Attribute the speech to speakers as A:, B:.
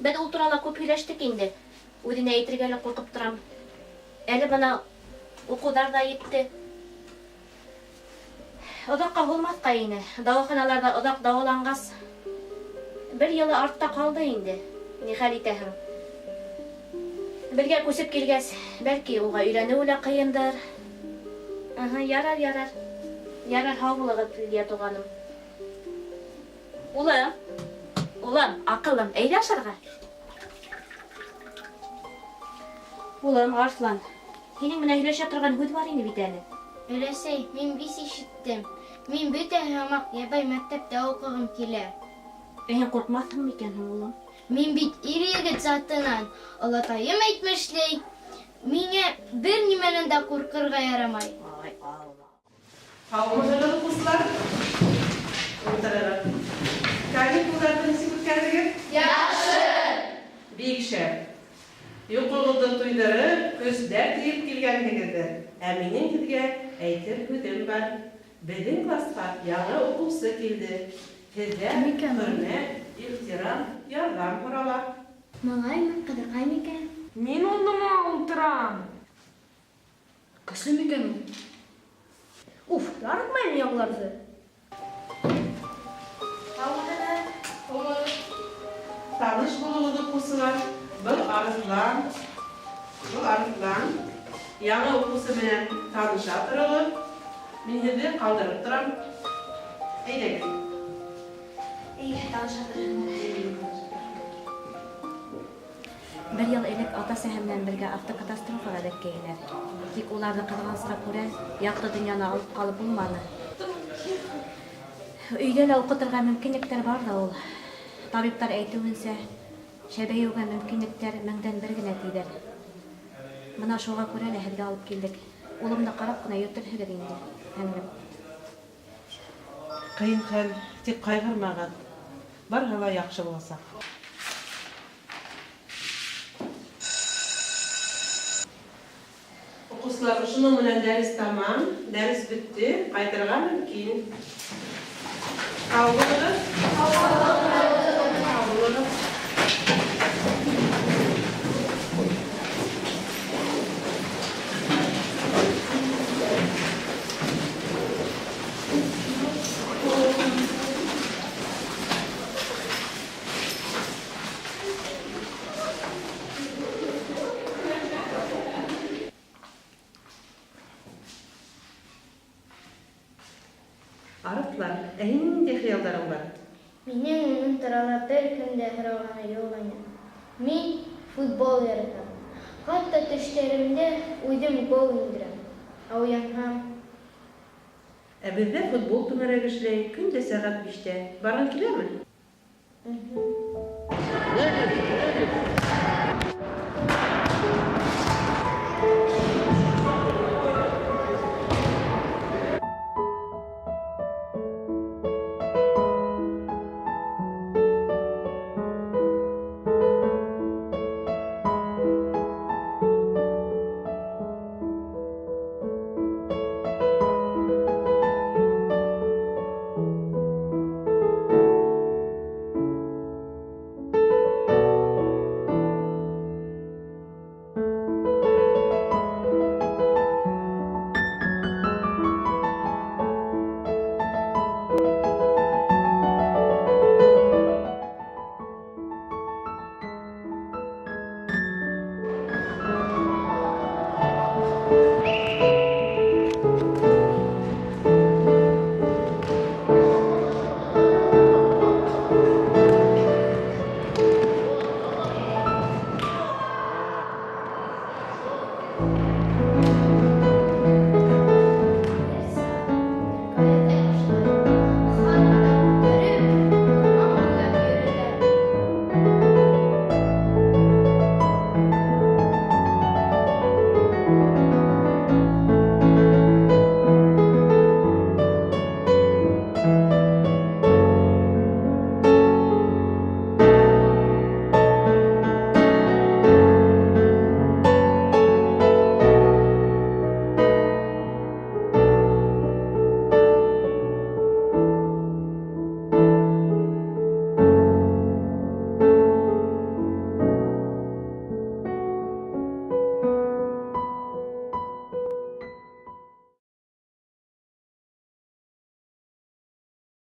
A: Бәді ул турала көп һөйләштек инде. Үҙенә әйтергә лә ҡурҡып торам. Әле бына уҡыуҙар да етте. Оҙаҡҡа һуҙмаҫҡа ине. Дауаханаларҙа оҙаҡ дауаланғас, бер йылы артта ҡалды инде. Ни хәл итәһең? Бергә күсеп килгәс, бәлки уға өйләнеү лә ҡыйындыр. Ярар. Ярар, һау булығыҙ, Лилиә туғаным. Улым, аҡылым, әйҙә ашарға. Улым, Арслан, һинең менән һөйләшә торған һүҙ бар ине бит әле.
B: Өләсәй, мин бис ишеттем. Мин бөтә һымаҡ ябай мәктәптә уҡығым килә.
A: Һин ҡурҡмаҫһың микән һуң, улым?
B: Мин бит ир-егет затынан. Олатайым әйтмешләй, миңә бер нимәнән дә ҡурҡырға ярамай.
A: Ай, Алла.
C: Һаумыһығыҙ, ҡустылар? Ултырығыҙ. Каникулдарҙы нисек үткәрҙегеҙ?
B: Яҡшы!
C: Бик шәп. Йоҡоғоҙҙо туйҙырып, көстәр тейеп килгәнһегеҙҙер. Ә минең һеҙгә әйтер һүҙем бар. Беҙҙең класҡа яңы уҡыусы килде. Һеҙҙән хөрмәт, ихтирам, ярҙам һорала.
B: Малаймы, ҡыҙыҡай микән?
D: Мин улыма ултырам.
E: Көслө микән ул? Уф, ярытмайым яңларҙы.
C: Таныш булығыҙ, уҡыусылар. Был Арыҫлан. Яңы уҡыусы менән таныша торығыҙ. Мин һеҙҙе ҡалдырып торам. Әйҙәгеҙ.
A: Таныша торһондар. Бер йыл элек ата-әсәһе менән бергә автокатастрофаға эләккәйнеләр. Тик уларҙы ҡыҙғанысҡа күрә, яҡты донъяны алып ҡалып булманы. Өйҙә лә уҡытырға мөмкинлектәр бар да ул. Табиптар әйтеүенсә, шәбәйеүгә мөмкинлектәр 1000-дән 1 генә тиҙәр. Бына шуға күрә лә һеҙгә алып килдек. Улымды ҡарап ҡына йөрөтөрһөгөҙ инде. Һеңлем.
C: Ҡыйын хәл, тик ҡайғырмағыҙ. Барыһы ла яҡшы буласаҡ. Уҡыусылар, ошоноң менән дәрес тамам, дәрес бөттө, ҡайтырға мөмкин. Һау булығыҙ. Арыҫлан, ә һинең ниндәй хыялдарың бар?
B: Минең уның турала бер кемдә һорағаны юҡ ине. Мин футбол яратам. Хатта төштәремдә үҙем гол индерәм. Ә уянһам,
C: Ә беҙҙә футбол түңәрәге эшләй, көндә сәғәт 5-тә. Барған киләме?